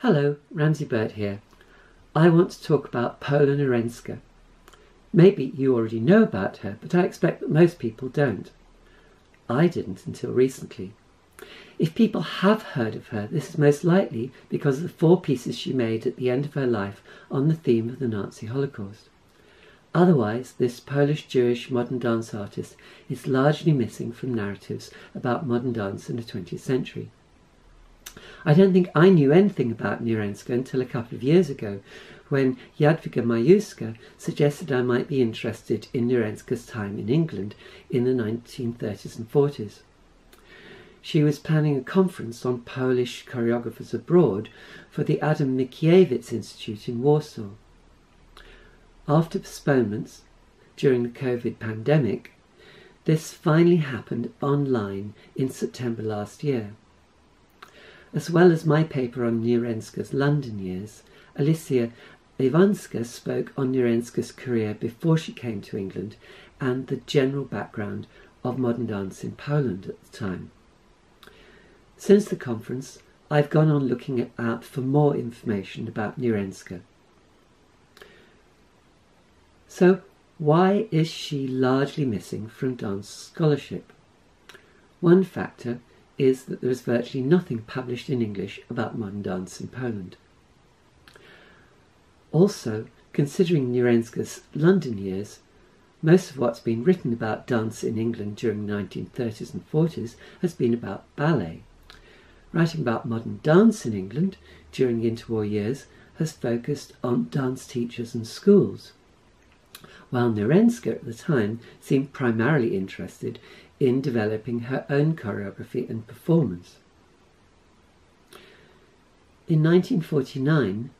Hello, Ramsey Burt here. I want to talk about Pola Nirenska. Maybe you already know about her, but I expect that most people don't. I didn't until recently. If people have heard of her, this is most likely because of the 4 pieces she made at the end of her life on the theme of the Nazi Holocaust. Otherwise, this Polish-Jewish modern dance artist is largely missing from narratives about modern dance in the 20th century. I don't think I knew anything about Nirenska until a couple of years ago, when Jadwiga Majuska suggested I might be interested in Nirenska's time in England in the 1930s and 40s. She was planning a conference on Polish choreographers abroad for the Adam Mickiewicz Institute in Warsaw. After postponements during the COVID pandemic, this finally happened online in September last year. As well as my paper on Nirenska's London years, Alicja Iwanska spoke on Nirenska's career before she came to England and the general background of modern dance in Poland at the time. Since the conference, I've gone on looking out for more information about Nirenska. So, why is she largely missing from dance scholarship? One factor is that there is virtually nothing published in English about modern dance in Poland. Also, considering Nirenska's London years, most of what's been written about dance in England during the 1930s and 40s has been about ballet. Writing about modern dance in England during the interwar years has focused on dance teachers and schools, while Nirenska at the time seemed primarily interested in developing her own choreography and performance. In 1949,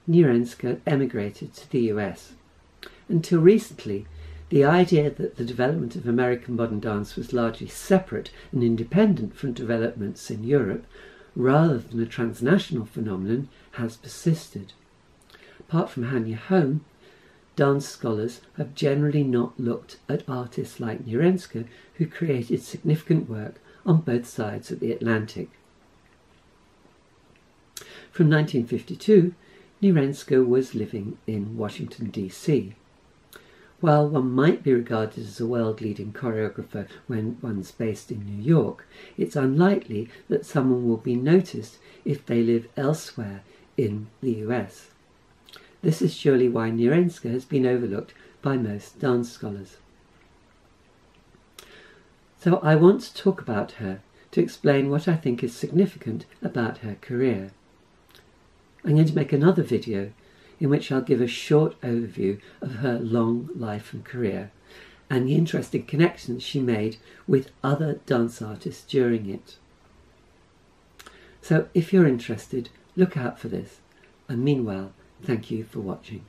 Nirenska emigrated to the US. Until recently, the idea that the development of American modern dance was largely separate and independent from developments in Europe, rather than a transnational phenomenon, has persisted. Apart from Hanya Holm, dance scholars have generally not looked at artists like Nirenska, who created significant work on both sides of the Atlantic. From 1952, Nirenska was living in Washington, D.C. While one might be regarded as a world-leading choreographer when one's based in New York, it's unlikely that someone will be noticed if they live elsewhere in the US. This is surely why Nirenska has been overlooked by most dance scholars. So I want to talk about her to explain what I think is significant about her career. I'm going to make another video in which I'll give a short overview of her long life and career and the interesting connections she made with other dance artists during it. So if you're interested, look out for this, and meanwhile, thank you for watching.